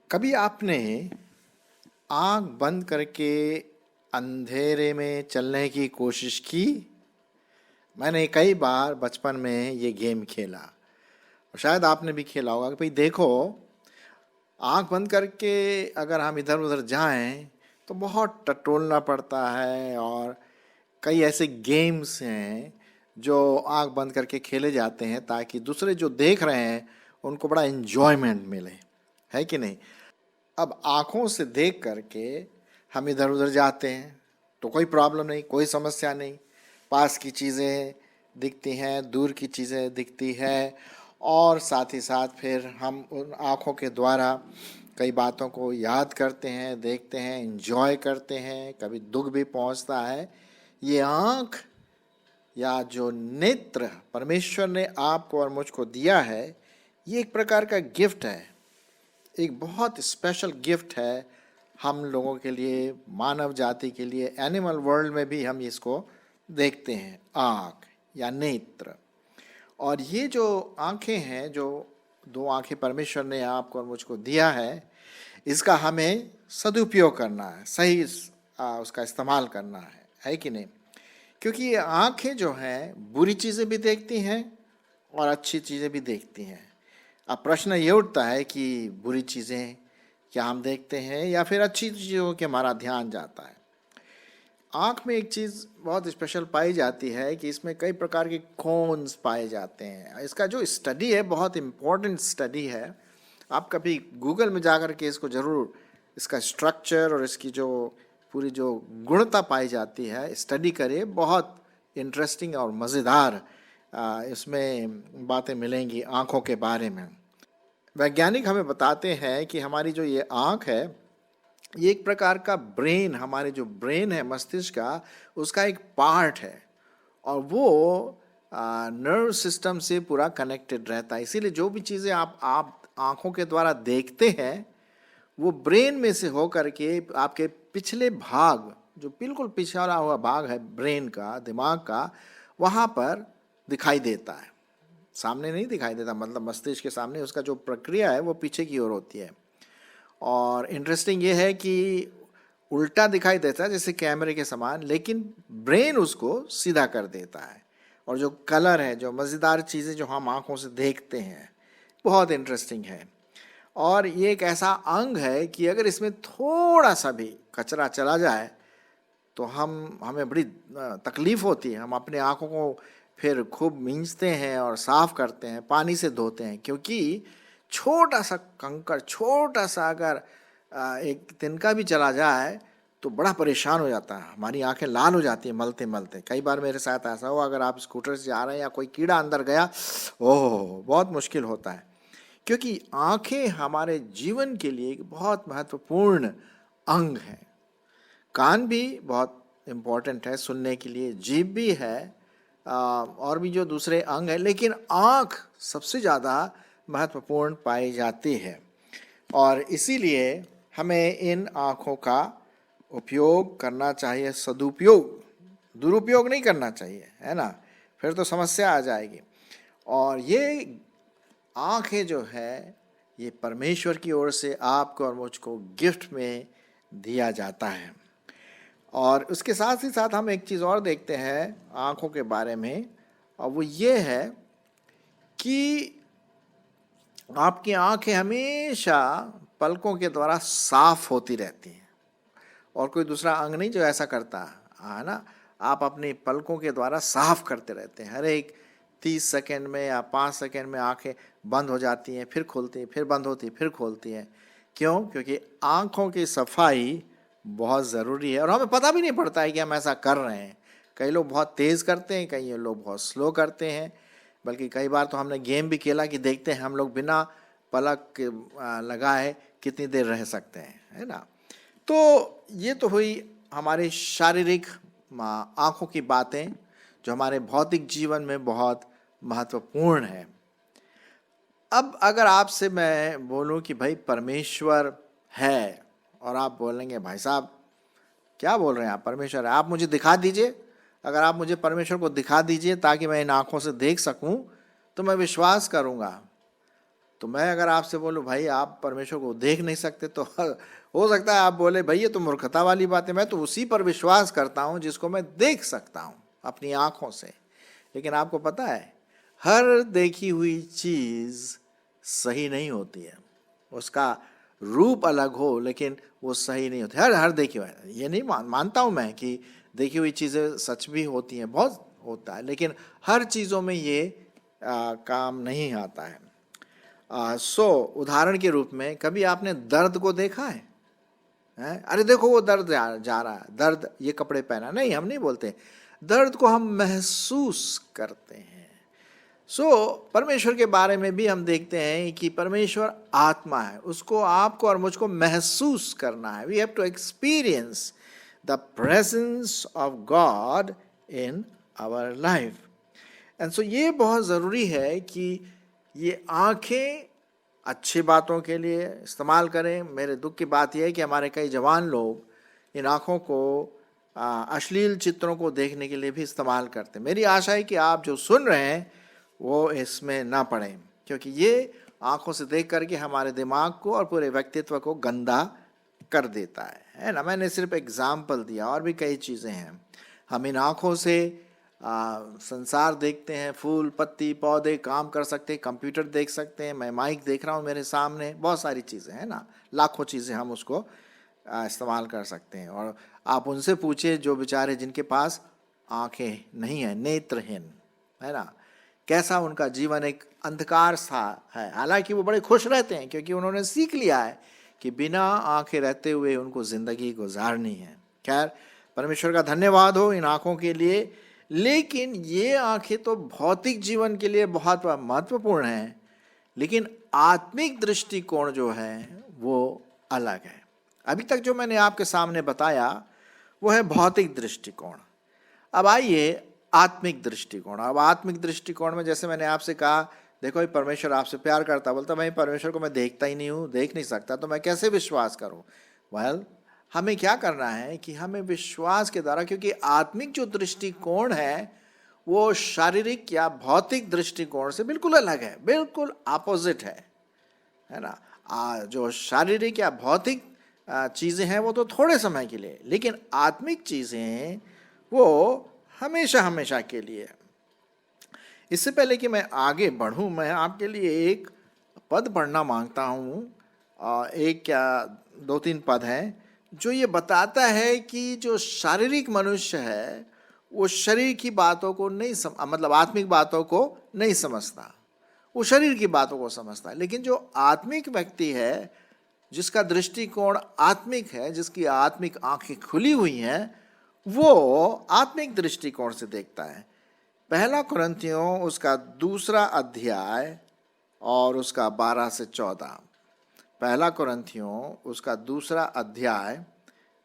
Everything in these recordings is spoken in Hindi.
कभी आपने आंख बंद करके अंधेरे में चलने की कोशिश की? मैंने कई बार बचपन में ये गेम खेला और शायद आपने भी खेला होगा कि भाई देखो, आंख बंद करके अगर हम इधर उधर जाएं तो बहुत टटोलना पड़ता है। और कई ऐसे गेम्स हैं जो आंख बंद करके खेले जाते हैं ताकि दूसरे जो देख रहे हैं उनको बड़ा एंजॉयमेंट मिले, है कि नहीं? अब आँखों से देख करके हम इधर उधर जाते हैं तो कोई प्रॉब्लम नहीं, कोई समस्या नहीं। पास की चीज़ें दिखती हैं, दूर की चीज़ें दिखती है, और साथ ही साथ फिर हम उन आँखों के द्वारा कई बातों को याद करते हैं, देखते हैं, एंजॉय करते हैं। कभी दुख भी पहुंचता है। ये आँख या जो नेत्र परमेश्वर ने आपको और मुझको दिया है, ये एक प्रकार का गिफ्ट है, एक बहुत स्पेशल गिफ्ट है हम लोगों के लिए, मानव जाति के लिए। एनिमल वर्ल्ड में भी हम इसको देखते हैं, आँख या नेत्र। और ये जो आँखें हैं, जो दो आँखें परमेश्वर ने आपको और मुझको दिया है, इसका हमें सदुपयोग करना है, सही उसका इस्तेमाल करना है कि नहीं? क्योंकि ये आँखें जो हैं बुरी चीज़ें भी देखती हैं और अच्छी चीज़ें भी देखती हैं। अब प्रश्न ये उठता है कि बुरी चीज़ें क्या हम देखते हैं या फिर अच्छी चीज़ों के हमारा ध्यान जाता है। आँख में एक चीज़ बहुत स्पेशल पाई जाती है कि इसमें कई प्रकार के कोन्स पाए जाते हैं। इसका जो स्टडी है बहुत इम्पोर्टेंट स्टडी है। आप कभी गूगल में जाकर के इसको ज़रूर, इसका स्ट्रक्चर और इसकी जो पूरी जो गुणता पाई जाती है, स्टडी करिए। बहुत इंटरेस्टिंग और मज़ेदार इसमें बातें मिलेंगी आँखों के बारे में। वैज्ञानिक हमें बताते हैं कि हमारी जो ये आँख है, ये एक प्रकार का ब्रेन, हमारे जो ब्रेन है मस्तिष्क का, उसका एक पार्ट है, और वो नर्व सिस्टम से पूरा कनेक्टेड रहता है। इसीलिए जो भी चीज़ें आप आँखों के द्वारा देखते हैं वो ब्रेन में से हो करके आपके पिछले भाग, जो बिल्कुल पिछड़ा हुआ भाग है ब्रेन का, दिमाग का, वहाँ पर दिखाई देता है। सामने नहीं दिखाई देता, मतलब मस्तिष्क के सामने उसका जो प्रक्रिया है वो पीछे की ओर होती है। और इंटरेस्टिंग ये है कि उल्टा दिखाई देता है जैसे कैमरे के समान, लेकिन ब्रेन उसको सीधा कर देता है। और जो कलर है, जो मज़ेदार चीज़ें जो हम आँखों से देखते हैं, बहुत इंटरेस्टिंग है। और ये एक ऐसा अंग है कि अगर इसमें थोड़ा सा भी कचरा चला जाए तो हमें बड़ी तकलीफ़ होती है। हम अपने आँखों को फिर खूब मींचते हैं और साफ़ करते हैं, पानी से धोते हैं, क्योंकि छोटा सा कंकड़, छोटा सा अगर एक तिनका भी चला जाए तो बड़ा परेशान हो जाता है। हमारी आंखें लाल हो जाती हैं मलते मलते। कई बार मेरे साथ ऐसा हुआ, अगर आप स्कूटर से जा रहे हैं या कोई कीड़ा अंदर गया, ओह बहुत मुश्किल होता है। क्योंकि आंखें हमारे जीवन के लिए एक बहुत महत्वपूर्ण अंग है। कान भी बहुत इम्पोर्टेंट है सुनने के लिए, जीभ भी है, और भी जो दूसरे अंग हैं, लेकिन आँख सबसे ज़्यादा महत्वपूर्ण पाई जाती है। और इसीलिए हमें इन आँखों का उपयोग करना चाहिए, सदुपयोग, दुरुपयोग नहीं करना चाहिए, है ना? फिर तो समस्या आ जाएगी। और ये आँखें जो है, ये परमेश्वर की ओर से आपको और मुझको गिफ्ट में दिया जाता है। और उसके साथ ही साथ हम एक चीज़ और देखते हैं आँखों के बारे में, और वो ये है कि आपकी आँखें हमेशा पलकों के द्वारा साफ होती रहती हैं, और कोई दूसरा अंग नहीं जो ऐसा करता है ना। आप अपनी पलकों के द्वारा साफ करते रहते हैं। हर एक 30 सेकेंड में या 5 सेकेंड में आँखें बंद हो जाती हैं, फिर खुलती हैं, फिर बंद होती हैं, फिर खोलती हैं। क्यों? क्योंकि आँखों की सफाई बहुत ज़रूरी है, और हमें पता भी नहीं पड़ता है कि हम ऐसा कर रहे हैं। कई लोग बहुत तेज़ करते हैं, कई लोग बहुत स्लो करते हैं। बल्कि कई बार तो हमने गेम भी खेला कि देखते हैं हम लोग बिना पलक लगाए कितनी देर रह सकते हैं, है ना? तो ये तो हुई हमारे शारीरिक आँखों की बातें, जो हमारे भौतिक जीवन में बहुत महत्वपूर्ण है। अब अगर आपसे मैं बोलूं कि भाई परमेश्वर है, और आप बोलेंगे भाई साहब क्या बोल रहे हैं आप, परमेश्वर है, आप मुझे दिखा दीजिए, अगर आप मुझे परमेश्वर को दिखा दीजिए ताकि मैं इन आँखों से देख सकूं तो मैं विश्वास करूंगा। तो मैं अगर आपसे बोलूं भाई आप परमेश्वर को देख नहीं सकते, तो हो सकता है आप बोले भाई ये तो मूर्खता वाली बात है, मैं तो उसी पर विश्वास करता हूं जिसको मैं देख सकता हूं अपनी आँखों से। लेकिन आपको पता है हर देखी हुई चीज़ सही नहीं होती है। उसका रूप अलग हो लेकिन वो सही नहीं होती। हर देखी हुई, ये नहीं मानता हूँ मैं कि देखी हुई चीज़ें सच भी होती हैं, बहुत होता है, लेकिन हर चीज़ों में ये काम नहीं आता है। उदाहरण के रूप में कभी आपने दर्द को देखा है? अरे देखो वो दर्द जा रहा है, दर्द ये कपड़े पहना, नहीं, हम नहीं बोलते। दर्द को हम महसूस करते हैं। परमेश्वर के बारे में भी हम देखते हैं कि परमेश्वर आत्मा है, उसको आपको और मुझको महसूस करना है। We have to experience the presence of God in our life. And so ये बहुत ज़रूरी है कि ये आँखें अच्छी बातों के लिए इस्तेमाल करें। मेरे दुख की बात यह है कि हमारे कई जवान लोग इन आँखों को अश्लील चित्रों को देखने के लिए भी इस्तेमाल करते हैं। मेरी आशा है कि आप जो सुन रहे हैं वो इसमें ना पड़ें, क्योंकि ये आँखों से देख करके हमारे दिमाग को और पूरे व्यक्तित्व को गंदा कर देता है ना। मैंने सिर्फ एग्जाम्पल दिया, और भी कई चीज़ें हैं। हम इन आँखों से संसार देखते हैं, फूल पत्ती पौधे काम कर सकते हैं, कंप्यूटर देख सकते हैं, मैं माइक देख रहा हूँ मेरे सामने, बहुत सारी चीज़ें हैं ना, लाखों चीज़ें हम उसको इस्तेमाल कर सकते हैं। और आप उनसे पूछिए जो बेचारे जिनके पास आँखें नहीं हैं, नेत्रहीन है ना, कैसा उनका जीवन एक अंधकार सा है। हालांकि वो बड़े खुश रहते हैं क्योंकि उन्होंने सीख लिया है कि बिना आँखें रहते हुए उनको ज़िंदगी गुजारनी है। खैर, परमेश्वर का धन्यवाद हो इन आँखों के लिए। लेकिन ये आँखें तो भौतिक जीवन के लिए बहुत महत्वपूर्ण हैं, लेकिन आत्मिक दृष्टिकोण जो है वो अलग है। अभी तक जो मैंने आपके सामने बताया वो है भौतिक दृष्टिकोण। अब आइए आत्मिक दृष्टिकोण। अब आत्मिक दृष्टिकोण में जैसे मैंने आपसे कहा, देखो ये परमेश्वर आपसे प्यार करता, बोलता मैं परमेश्वर को मैं देखता ही नहीं हूँ, देख नहीं सकता, तो मैं कैसे विश्वास करूँ? वेल, हमें क्या करना है कि हमें विश्वास के द्वारा, क्योंकि आत्मिक जो दृष्टिकोण है वो शारीरिक या भौतिक दृष्टिकोण से बिल्कुल अलग है, बिल्कुल अपोजिट है ना। जो शारीरिक या भौतिक चीज़ें हैं वो तो थोड़े समय के लिए, लेकिन आत्मिक चीज़ें वो हमेशा हमेशा के लिए। इससे पहले कि मैं आगे बढ़ूं, मैं आपके लिए एक पद पढ़ना मांगता हूं। एक या दो तीन पद हैं जो ये बताता है कि जो शारीरिक मनुष्य है वो शरीर की बातों को नहीं मतलब आत्मिक बातों को नहीं समझता, वो शरीर की बातों को समझता है। लेकिन जो आत्मिक व्यक्ति है, जिसका दृष्टिकोण आत्मिक है, जिसकी आत्मिक आंखें खुली हुई हैं, वो आत्मिक दृष्टिकोण से देखता है। पहला कुरिन्थियों उसका 2 अध्याय और उसका 12 से 14। पहला कुरिन्थियों उसका 2 अध्याय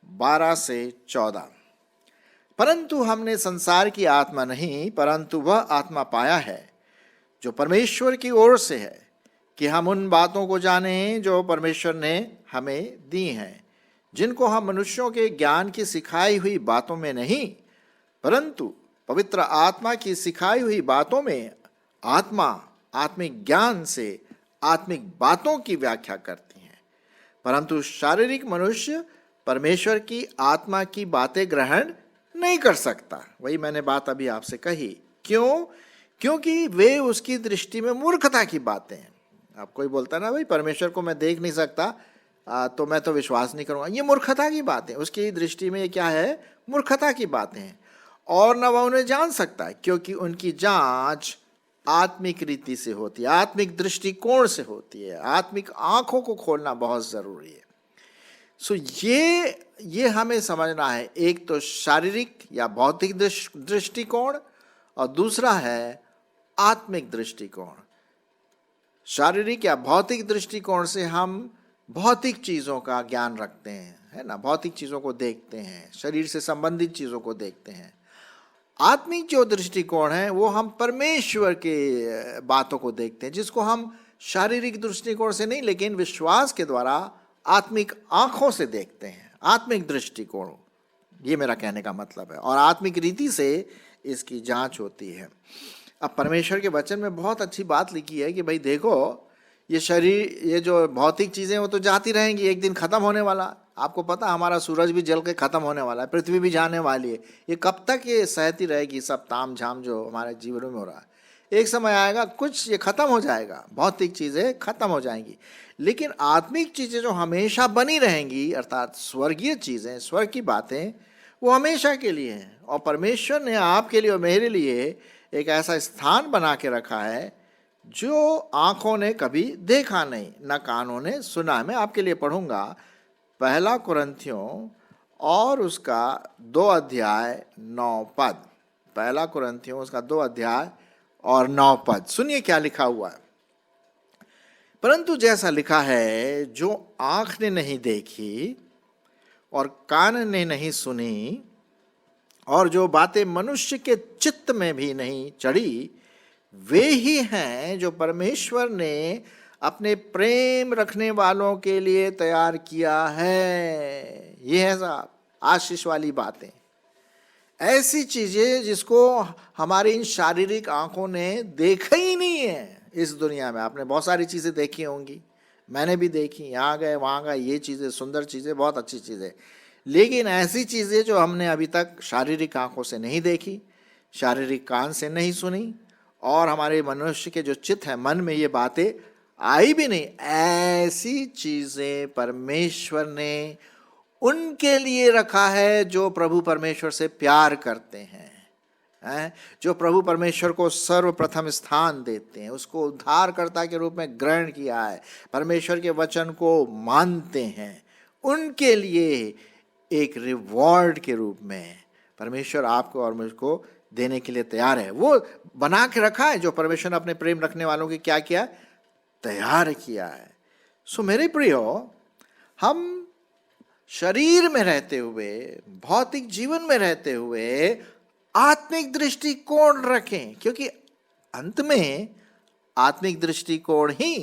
12 से 14। परंतु हमने संसार की आत्मा नहीं, परंतु वह आत्मा पाया है जो परमेश्वर की ओर से है, कि हम उन बातों को जानें जो परमेश्वर ने हमें दी हैं, जिनको हम मनुष्यों के ज्ञान की सिखाई हुई बातों में नहीं, परंतु पवित्र आत्मा की सिखाई हुई बातों में आत्मा आत्मिक ज्ञान से आत्मिक बातों की व्याख्या करती है। परंतु शारीरिक मनुष्य परमेश्वर की आत्मा की बातें ग्रहण नहीं कर सकता। वही मैंने बात अभी आपसे कही। क्यों? क्योंकि वे उसकी दृष्टि में मूर्खता की बातें हैं। अब कोई बोलता है ना भाई परमेश्वर को मैं देख नहीं सकता, तो मैं तो विश्वास नहीं करूँगा, ये मूर्खता की बात है। उसकी दृष्टि में ये क्या है? मूर्खता की बातें हैं। और न वह उन्हें जान सकता है, क्योंकि उनकी जांच आत्मिक रीति से होती है, आत्मिक दृष्टिकोण से होती है। आत्मिक आंखों को खोलना बहुत ज़रूरी है। सो ये हमें समझना है। एक तो शारीरिक या भौतिक दृष्टिकोण और दूसरा है आत्मिक दृष्टिकोण। शारीरिक या भौतिक दृष्टिकोण से हम भौतिक चीज़ों का ज्ञान रखते हैं, है ना, भौतिक चीज़ों को देखते हैं, शरीर से संबंधित चीज़ों को देखते हैं। आत्मिक जो दृष्टिकोण है वो हम परमेश्वर के बातों को देखते हैं, जिसको हम शारीरिक दृष्टिकोण से नहीं लेकिन विश्वास के द्वारा आत्मिक आंखों से देखते हैं, आत्मिक दृष्टिकोण। ये मेरा कहने का मतलब है, और आत्मिक रीति से इसकी जांच होती है। अब परमेश्वर के वचन में बहुत अच्छी बात लिखी है कि भाई देखो, ये शरीर, ये जो भौतिक चीज़ें वो तो जाती रहेंगी, एक दिन ख़त्म होने वाला। आपको पता हमारा सूरज भी जल के ख़त्म होने वाला है, पृथ्वी भी जाने वाली है। ये कब तक ये सहती रहेगी सब ताम झाम जो हमारे जीवन में हो रहा है? एक समय आएगा कुछ ये ख़त्म हो जाएगा, भौतिक चीज़ें ख़त्म हो जाएंगी, लेकिन आत्मिक चीज़ें जो हमेशा बनी रहेंगी, अर्थात स्वर्गीय चीज़ें, स्वर्ग की बातें, वो हमेशा के लिए हैं। और परमेश्वर ने आपके लिए और मेरे लिए एक ऐसा स्थान बना के रखा है जो आँखों ने कभी देखा नहीं, न कानों ने सुना। मैं आपके लिए पढ़ूंगा 1 कुरिन्थियों और उसका 2 अध्याय 9 पद। 1 कुरिन्थियों उसका 2 अध्याय और 9 पद। सुनिए क्या लिखा हुआ है। परंतु जैसा लिखा है, जो आँख ने नहीं देखी और कान ने नहीं सुनी और जो बातें मनुष्य के चित्त में भी नहीं चढ़ी, वे ही हैं जो परमेश्वर ने अपने प्रेम रखने वालों के लिए तैयार किया है। ये है साहब आशीष वाली बातें, ऐसी चीजें जिसको हमारी इन शारीरिक आंखों ने देखा ही नहीं है। इस दुनिया में आपने बहुत सारी चीजें देखी होंगी, मैंने भी देखी, यहाँ गए वहाँ गए, ये चीजें सुंदर चीजें, बहुत अच्छी चीजें, लेकिन ऐसी चीजें जो हमने अभी तक शारीरिक आंखों से नहीं देखी, शारीरिक कान से नहीं सुनी, और हमारे मनुष्य के जो चित्त है, मन में ये बातें आई भी नहीं, ऐसी चीजें परमेश्वर ने उनके लिए रखा है जो प्रभु परमेश्वर से प्यार करते हैं, जो प्रभु परमेश्वर को सर्वप्रथम स्थान देते हैं, उसको उद्धारकर्ता के रूप में ग्रहण किया है, परमेश्वर के वचन को मानते हैं। उनके लिए एक रिवॉर्ड के रूप में परमेश्वर आपको और मुझको देने के लिए तैयार है। वो बना के रखा है जो परमेश्वर ने अपने प्रेम रखने वालों के क्या किया, तैयार किया है। सो मेरे प्रियो, हम शरीर में रहते हुए, भौतिक जीवन में रहते हुए आत्मिक दृष्टिकोण रखें, क्योंकि अंत में आत्मिक दृष्टिकोण ही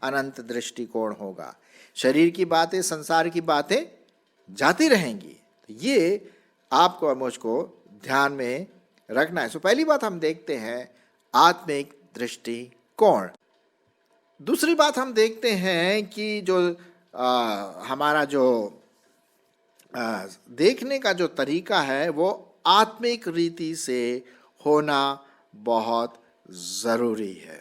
अनंत दृष्टिकोण होगा। शरीर की बातें, संसार की बातें जाती रहेंगी, तो ये आपको और मुझको ध्यान में रखना है। सो पहली बात हम देखते हैं आत्मिक दृष्टिकोण। दूसरी बात हम देखते हैं कि जो हमारा जो देखने का जो तरीका है वो आत्मिक रीति से होना बहुत ज़रूरी है।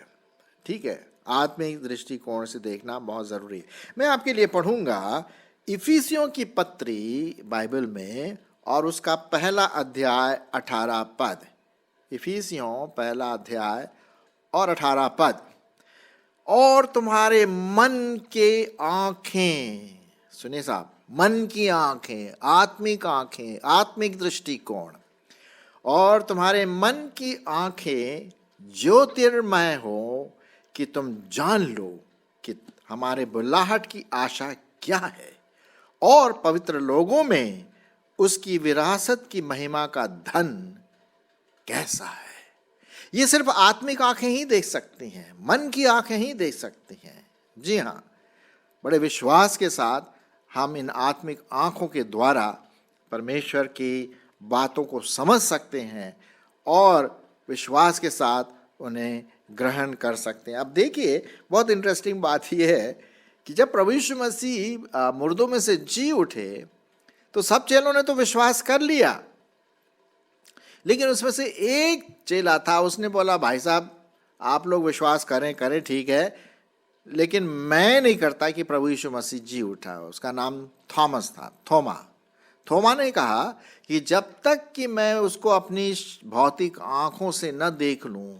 ठीक है, आत्मिक दृष्टिकोण से देखना बहुत ज़रूरी है। मैं आपके लिए पढ़ूंगा इफिसियों की पत्री बाइबल में और उसका 1 अध्याय 18 पद। इफिसियों 1 अध्याय और 18 पद। और तुम्हारे मन के आंखें, सुनिए साहब, मन की आंखें, आत्मिक दृष्टिकोण, और तुम्हारे मन की आंखें ज्योतिर्मय हो कि तुम जान लो कि हमारे बुलाहट की आशा क्या है और पवित्र लोगों में उसकी विरासत की महिमा का धन कैसा है। ये सिर्फ आत्मिक आंखें ही देख सकती हैं, मन की आंखें ही देख सकती हैं। जी हाँ, बड़े विश्वास के साथ हम इन आत्मिक आंखों के द्वारा परमेश्वर की बातों को समझ सकते हैं और विश्वास के साथ उन्हें ग्रहण कर सकते हैं। अब देखिए, बहुत इंटरेस्टिंग बात यह है कि जब प्रभु यीशु मसीह मुर्दों में से जी उठे तो सब चेलों ने तो विश्वास कर लिया, लेकिन उसमें से एक चेला था, उसने बोला भाई साहब आप लोग विश्वास करें ठीक है, लेकिन मैं नहीं करता कि प्रभु यीशु मसीह जी उठा। उसका नाम थॉमस था, थोमा ने कहा कि जब तक कि मैं उसको अपनी भौतिक आंखों से न देख लूं,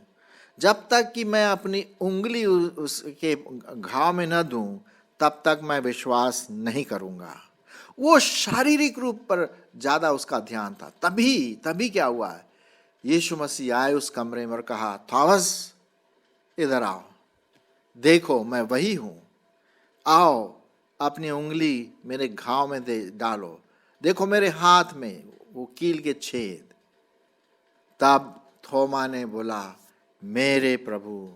जब तक कि मैं अपनी उंगली उसके घाव में न दूं, तब तक मैं विश्वास नहीं करूंगा। वो शारीरिक रूप पर ज्यादा उसका ध्यान था। तभी क्या हुआ है, यीशु मसीह आए उस कमरे में और कहा थॉमस इधर आओ, देखो मैं वही हूं, आओ अपनी उंगली मेरे घाव में डालो, देखो मेरे हाथ में वो कील के छेद। तब थोमा ने बोला मेरे प्रभु।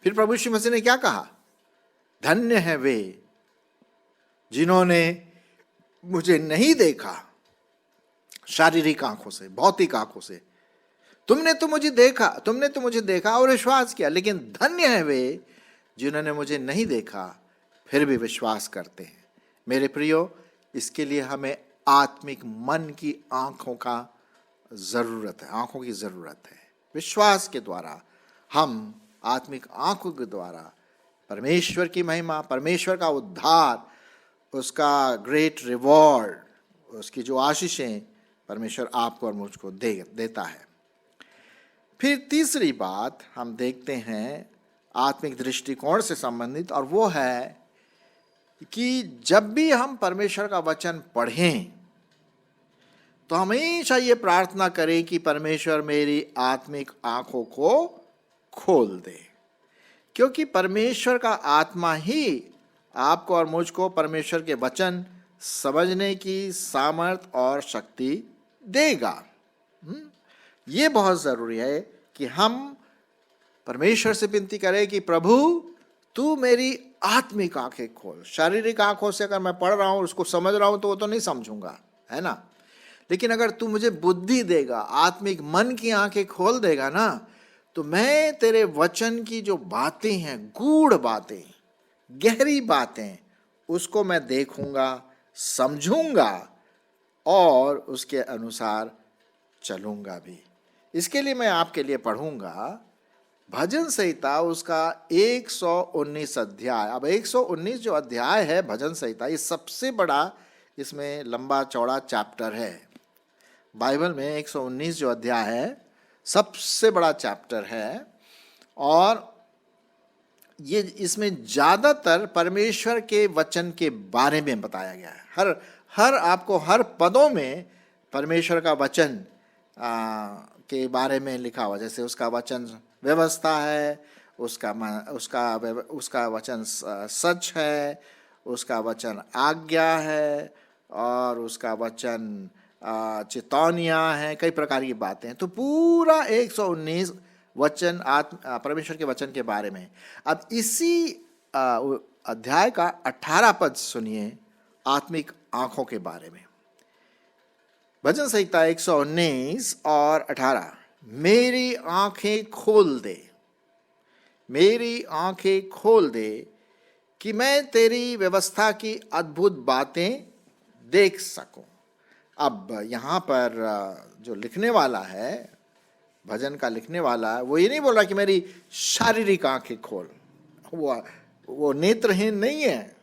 फिर प्रभु यीशु मसीह ने क्या कहा, धन्य है वे जिन्होंने मुझे नहीं देखा शारीरिक आंखों से, भौतिक आंखों से, तुमने तो मुझे देखा और विश्वास किया। लेकिन धन्य है वे जिन्होंने मुझे नहीं देखा फिर भी विश्वास करते हैं। मेरे प्रियो, इसके लिए हमें आत्मिक मन की आंखों की जरूरत है। विश्वास के द्वारा हम आत्मिक आंखों के द्वारा परमेश्वर की महिमा, परमेश्वर का उद्धार, उसका ग्रेट रिवॉर्ड, उसकी जो आशीषें परमेश्वर आपको और मुझको देता है। फिर तीसरी बात हम देखते हैं आत्मिक दृष्टिकोण से संबंधित, और वो है कि जब भी हम परमेश्वर का वचन पढ़ें तो हमेशा ये प्रार्थना करें कि परमेश्वर मेरी आत्मिक आंखों को खोल दे, क्योंकि परमेश्वर का आत्मा ही आपको और मुझको परमेश्वर के वचन समझने की सामर्थ और शक्ति देगा। ये बहुत जरूरी है कि हम परमेश्वर से विनती करें कि प्रभु तू मेरी आत्मिक आंखें खोल। शारीरिक आंखों से अगर मैं पढ़ रहा हूं, उसको समझ रहा हूं, तो वो तो नहीं समझूंगा, है ना। लेकिन अगर तू मुझे बुद्धि देगा, आत्मिक मन की आंखें खोल देगा ना, तो मैं तेरे वचन की जो बातें हैं, गूढ़ बातें, गहरी बातें, उसको मैं देखूंगा, समझूंगा और उसके अनुसार चलूंगा भी। इसके लिए मैं आपके लिए पढ़ूंगा भजन संहिता, उसका 119 अध्याय। अब 119 जो अध्याय है भजन संहिता, ये सबसे बड़ा, इसमें लंबा चौड़ा चैप्टर है। बाइबल में 119 जो अध्याय है सबसे बड़ा चैप्टर है, और ये इसमें ज्यादातर परमेश्वर के वचन के बारे में बताया गया है। हर आपको हर पदों में परमेश्वर का वचन के बारे में लिखा हुआ। जैसे उसका वचन व्यवस्था है, उसका वचन सच है, उसका वचन आज्ञा है, और उसका वचन चेतावनियाँ हैं, कई प्रकार की बातें हैं। तो पूरा 119 वचन परमेश्वर के वचन के बारे में। अब इसी अध्याय का 18 पद सुनिए आत्मिक आंखों के बारे में। भजन संहिता 119 और 18। मेरी आंखें खोल दे, मेरी आंखें खोल दे कि मैं तेरी व्यवस्था की अद्भुत बातें देख सकूं। अब यहाँ पर जो लिखने वाला है, भजन का लिखने वाला, वो ये नहीं बोल रहा कि मेरी शारीरिक आंखें खोल। वो नेत्रहीन नहीं है,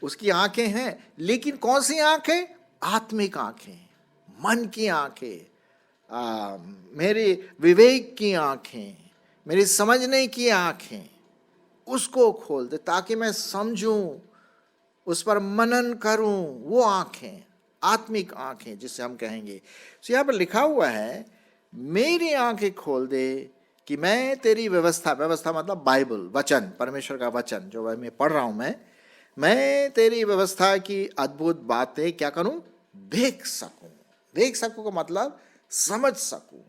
उसकी आंखें हैं, लेकिन कौन सी आंखें? आत्मिक आंखें, मन की आंखें, मेरी विवेक की आंखें, मेरी समझने की आंखें, उसको खोल दे ताकि मैं समझूं, उस पर मनन करूं। वो आंखें, आत्मिक आंखें जिसे हम कहेंगे। तो यहाँ पर लिखा हुआ है मेरी आंखें खोल दे कि मैं तेरी व्यवस्था मतलब बाइबल, वचन, परमेश्वर का वचन जो मैं पढ़ रहा हूं, मैं तेरी व्यवस्था की अद्भुत बातें क्या करूं? देख सकूं का मतलब समझ सकूं,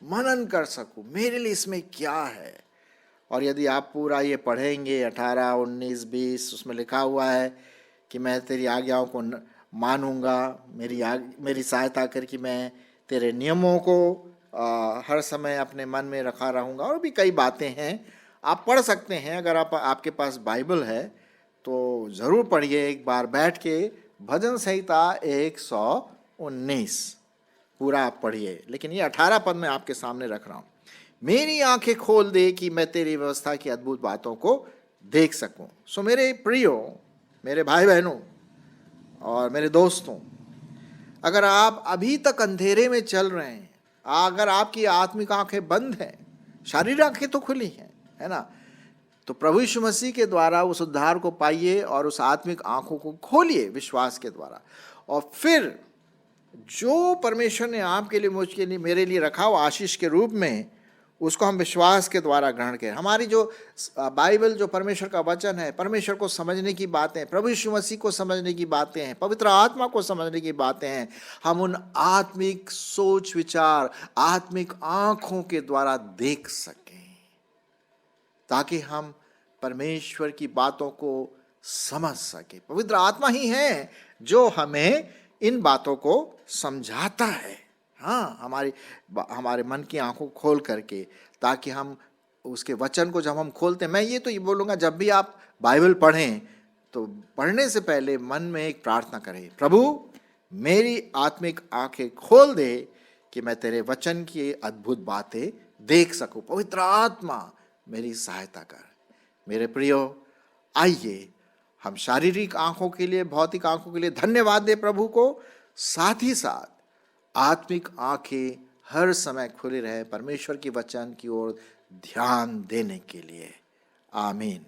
मनन कर सकूं, मेरे लिए इसमें क्या है। और यदि आप पूरा ये पढ़ेंगे 18, 19, 20, उसमें लिखा हुआ है कि मैं तेरी आज्ञाओं को मानूंगा, मेरी सहायता कर कि मैं तेरे नियमों को हर समय अपने मन में रखा रहूँगा। और भी कई बातें हैं, आप पढ़ सकते हैं। अगर आपके पास बाइबल है तो ज़रूर पढ़िए एक बार बैठ के भजन संहिता 119 पूरा आप पढ़िए। लेकिन ये 18 पद मैं आपके सामने रख रहा हूँ। मेरी आंखें खोल दे कि मैं तेरी व्यवस्था की अद्भुत बातों को देख सकूं। सो मेरे प्रियो, मेरे भाई बहनों और मेरे दोस्तों, अगर आप अभी तक अंधेरे में चल रहे हैं, अगर आपकी आत्मिक आंखें बंद हैं, शारीरिक आंखें तो खुली हैं, है ना, तो प्रभु यीशु मसीह के द्वारा उस उद्धार को पाइए और उस आत्मिक आंखों को खोलिए विश्वास के द्वारा। और फिर जो परमेश्वर ने आपके लिए, मुझके लिए, मेरे लिए रखा हो आशीष के रूप में, उसको हम विश्वास के द्वारा ग्रहण करें। हमारी जो बाइबल, जो परमेश्वर का वचन है, परमेश्वर को समझने की बातें, प्रभु यीशु मसीह को समझने की बातें हैं, पवित्र आत्मा को समझने की बातें हैं, हम उन आत्मिक सोच विचार, आत्मिक आंखों के द्वारा देख सकें, ताकि हम परमेश्वर की बातों को समझ सके। पवित्र आत्मा ही है जो हमें इन बातों को समझाता है। हाँ, हमारे मन की आंखों को खोल करके, ताकि हम उसके वचन को जब हम खोलते हैं, मैं ये तो ये बोलूँगा, जब भी आप बाइबल पढ़ें तो पढ़ने से पहले मन में एक प्रार्थना करें, प्रभु मेरी आत्मिक आंखें खोल दे कि मैं तेरे वचन की अद्भुत बातें देख सकूं। पवित्र आत्मा मेरी सहायता कर। मेरे प्रियो, आइए हम शारीरिक आंखों के लिए, भौतिक आंखों के लिए धन्यवाद दे प्रभु को, साथ ही साथ आत्मिक आंखें हर समय खुली रहे परमेश्वर की वचन की ओर ध्यान देने के लिए। आमीन।